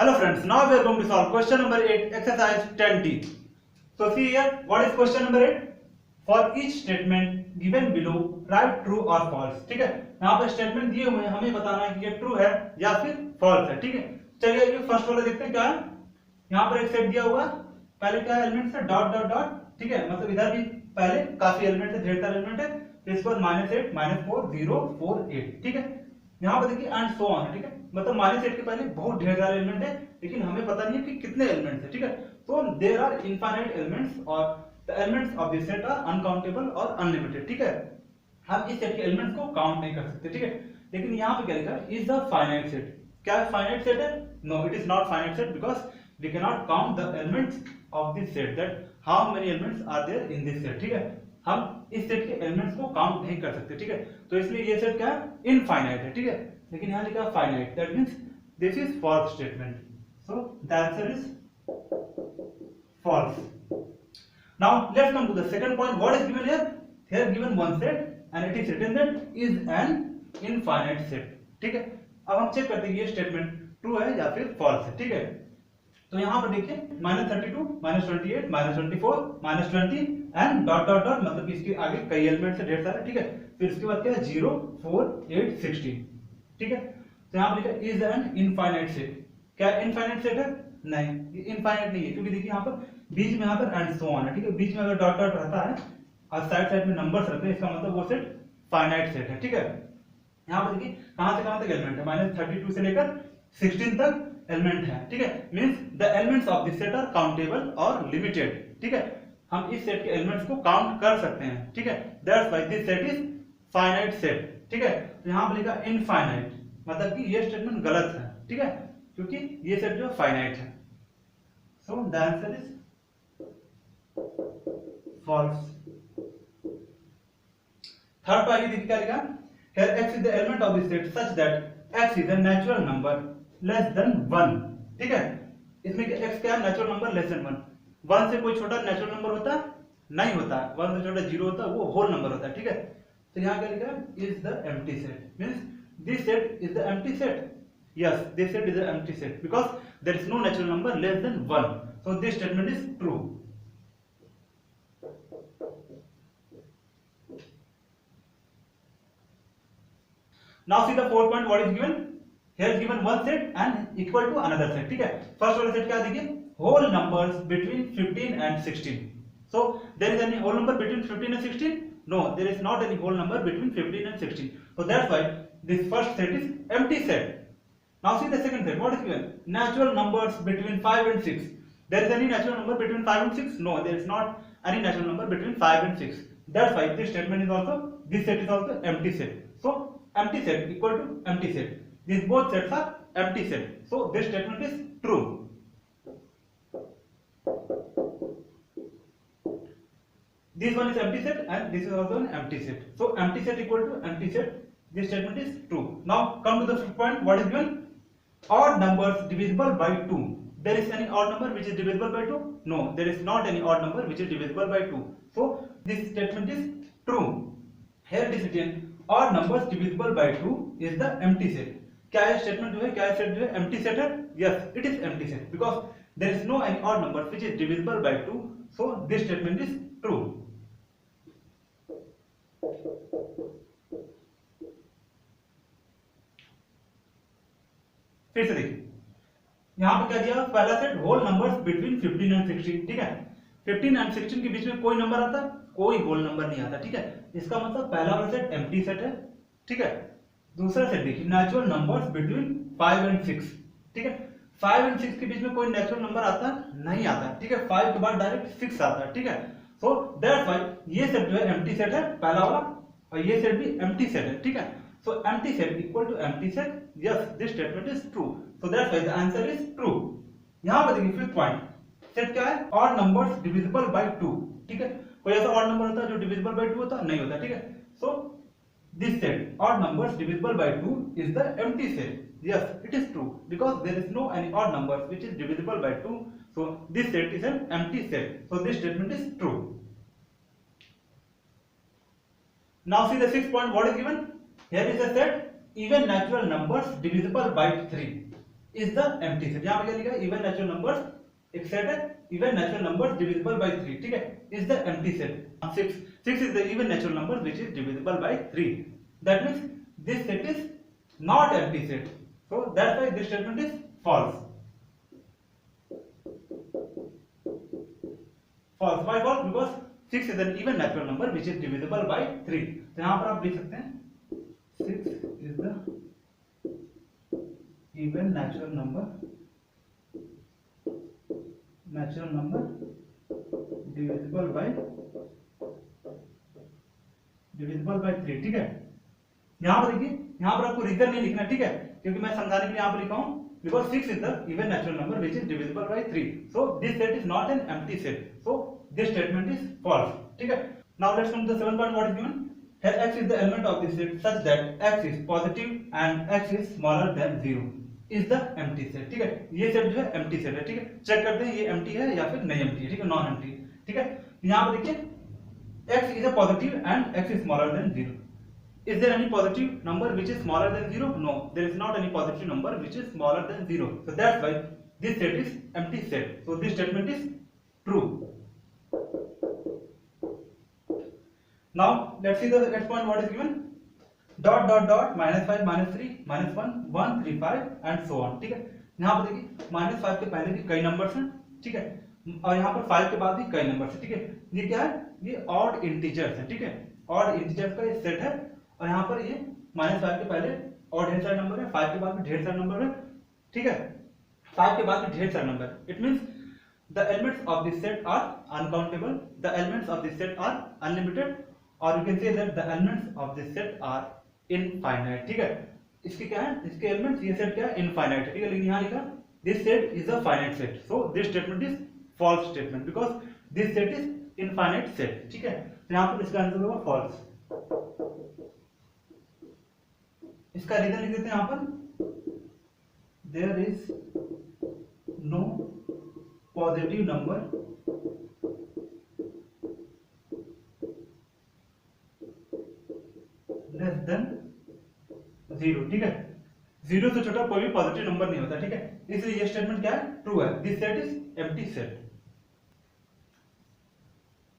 Hello friends, now we are going to solve question number 8, exercise 10D. So see here, what is question number 8? For each statement given below, write true or false. ठीक है, यहाँ पे statement दिए हुए हैं, हमें बताना है कि ये ट्रू है या फिर फॉल्स है. ठीक है, चलिए ये फर्स्ट वाला देखते हैं क्या है. यहाँ पर एक सेट दिया हुआ, पहले क्या एलिमेंट है डॉट डॉट डॉट. ठीक है, मतलब इधर भी पहले काफी एलिमेंट है, ढेर सारे एलिमेंट है. फिर इसके बाद -8 -4 0 4 8. ठीक है, यहाँ पर देखिए एंड सो ऑन है. ठीक है, मतलब -8 के पहले बहुत ढेर सारे एलिमेंट है, लेकिन हमें पता नहीं है कि कितने एलिमेंट्स है. ठीक है, तो देयर आर इनफाइनाइट एलिमेंट्स और the elements of this set are uncountable और अनलिमिटेड. ठीक है, हम इस सेट के एलिमेंट्स को काउंट नहीं कर सकते. ठीक है, लेकिन यहाँ पे क्या लिखा है, इज द फाइनाइट सेट. क्या फाइनाइट सेट है? No, it is not finite set because we can not count the elements of this set, that how many elements are there in this set. ठीक है, हम इस set के elements को count नहीं कर सकते. ठीक है, तो इसलिए ये सेट क्या है, इनफाइनाइट है. ठीक है, लेकिन यहाँ लिखा finite, that means this is false statement. So the answer is false. Now let's come to the second point. What is given here? Here given one set and it is written that is an infinite set. ठीक है, अब हम check करते हैं ये statement true है या फिर फॉल्स है. ठीक है, तो यहाँ पर देखिए -32 -28 -24 -20 एंड डॉट डॉट डॉट, मतलब इसके आगे कई एलिमेंट्स है, ढेर सारे. ठीक है, फिर इसके बाद क्या है 0 4 8 16. ठीक है, तो यहाँ पर लिखा इज एन इनफाइनाइट सेट. क्या इनफाइनाइट सेट है? नहीं, ये इनफाइनाइट नहीं है, क्योंकि देखिए यहाँ पर बीच में यहाँ पर एंड सो ऑन है. ठीक है, बीच में अगर डॉट डॉट रहता है और साइड साइड में नंबर्स रहते हैं, इसका मतलब वो सेट फाइनाइट सेट है. ठीक है, यहाँ पर देखिए कहां से कहां तक एलिमेंट है, -32 से लेकर 16 तक एलिमेंट है. ठीक है, means the elements of this set are countable और लिमिटेड. ठीक है, हम इस सेट के एलिमेंट्स को काउंट कर सकते हैं. ठीक है, that's why this set is finite set. ठीक है, तो यहाँ पर लिखा इनफाइनाइट, मतलब कि ये स्टेटमेंट गलत है. ठीक है, क्योंकि ये सेट जो फाइनाइट है. So the answer is false. Third part देखिए क्या लिखा, here x is the element of the set such that x is a natural number less than 1. ठीक है, इसमें x क्या है, नेचुरल नंबर लेस देन 1. 1 से कोई छोटा नेचुरल नंबर होता है? नहीं होता है. 1 से छोटा 0 होता है, वो होल नंबर होता है. ठीक है, तो यहाँ क्या लिखा है, is the empty set, means this set is the empty set. Yes, this set is an empty set because there is no natural number less than 1. So this statement is true. Now see the fourth point. What is given? Here is given one set and equal to another set. ठीक है, first वाला set क्या देखिए, whole numbers between 15 and 16. So there is any whole number between 15 and 16? No, there is not any whole number between 15 and 16. So that's why this first set is empty set. Now see the second set. What is given? Natural numbers between 5 and 6. There is any natural number between 5 and 6? No, there is not any natural number between 5 and 6. That's why this statement is also, this set is also empty set. So empty set equal to empty set. These both sets are empty set. So this statement is true. This one is empty set and this is also an empty set. So empty set equal to empty set. This statement is true. Now come to the fifth point. What is given? Odd numbers divisible by 2. There is any odd number which is divisible by 2? No, there is not any odd number which is divisible by 2. So this statement is true. Here it is written odd numbers divisible by 2 is the empty set. क्या ये statement जो है, क्या ये set जो है empty set है? Yes, it is empty set because there is no any odd number which is divisible by 2. So this statement is true. फिर से देखिए, यहाँ पे क्या दिया, पहला set whole numbers between 15 and 16. ठीक है, 15 एंड 16 के बीच में कोई नंबर आता, कोई होल नंबर नहीं आता. ठीक है, इसका मतलब पहला वाला सेट एम्प्टी सेट है. ठीक है, दूसरा सेट देखिए नेचुरल नंबर्स बिटवीन 5 एंड 6. ठीक है, 5 एंड 6 के बीच में कोई नेचुरल नंबर आता नहीं आता. ठीक है, 5 के बाद डायरेक्ट 6 आता है. ठीक है, सो दैट्स व्हाई ये सेट जो है एम्प्टी सेट है पहला वाला, और ये सेट भी एम्प्टी सेट है. ठीक है, so empty set equal to empty set. Yes, this statement is true. So that's why the answer is true. यहाँ पर देखिए fifth point, set क्या है, odd numbers divisible by 2. ठीक है, कोई ऐसा odd number होता है जो divisible by 2 होता है? नहीं होता. ठीक है, so this set odd numbers divisible by 2 is the empty set. Yes, it is true because there is no any odd numbers which is divisible by 2. So this set is an empty set. So this statement is true. Now see the sixth point. What is given? Here is a set even natural numbers divisible by 3. Is the empty set. यहाँ पे क्या लिखा है, even natural numbers, एक set है even natural numbers divisible by 3, ठीक है, is the empty set. 6 is the even natural number which is divisible by 3. That means this set is not empty set. So that's why this statement is false. False. Why false? Because 6 is an even natural number which is divisible by 3. तो यहाँ पर आप लिख सकते हैं 6 is the even natural number divisible by 3, ठीक है। यहाँ पर देखिए, यहाँ पर आपको रीजन नहीं लिखना, ठीक है, क्योंकि मैं समझाने के लिए यहाँ पर लिखा हूँ because 6 is the even natural number which is divisible by 3. So this set is not an empty set. So this statement is false, ठीक है। Now let's come to the seventh point. What is given? Here x is the element of this set such that x is positive and x is smaller than 0 is the empty set, ठीक है। ये set जो है empty set है, ठीक है। Check करते हैं ये empty है या फिर नहीं empty है, ठीक है, नॉन empty, ठीक है। यहाँ पर देखिए x is a positive and x is smaller than 0. Is there any positive number which is smaller than 0? No, there is not any positive number which is smaller than 0. So that's why this set is empty set. So this statement is true. Now let's see the next point. What is given? Dot dot dot -5 -3 -1 1 3 5 and so on, ठीक है। यहाँ पर देखिए -5 के पहले भी कई numbers हैं, ठीक है, और यहाँ पर 5 के बाद भी कई नंबर्स हैं, ठीक है। ये क्या है, ये ऑड इंटीजर्स है, ठीक है, ऑड इंटीजर्स का ये सेट है। और यहाँ पर ये -5 के पहले और ढेर सारे नंबर है, 5 के बाद में ढेर सारे नंबर है, ठीक है, 5 के बाद में ढेर सारे number. It means the elements of this set are uncountable, the elements of this set are unlimited, और you can say that the elements of this set are infinite, ठीक है। इसके क्या है, इसके एलिमेंट्स, ये सेट क्या है, इनफाइनाइट है, ठीक है। लेकिन यहाँ लिखा this set is a finite set. So this statement is false statement because this set is infinite set, ठीक है। तो यहाँ पर इसका आंसर होगा फॉल्स। इसका रीजन लिख देते हैं यहाँ पर, there is no positive number less than 0, ठीक है। 0 से छोटा कोई भी पॉजिटिव नंबर नहीं होता, ठीक है। इसलिए ये स्टेटमेंट क्या है, ट्रू है। This set is empty set.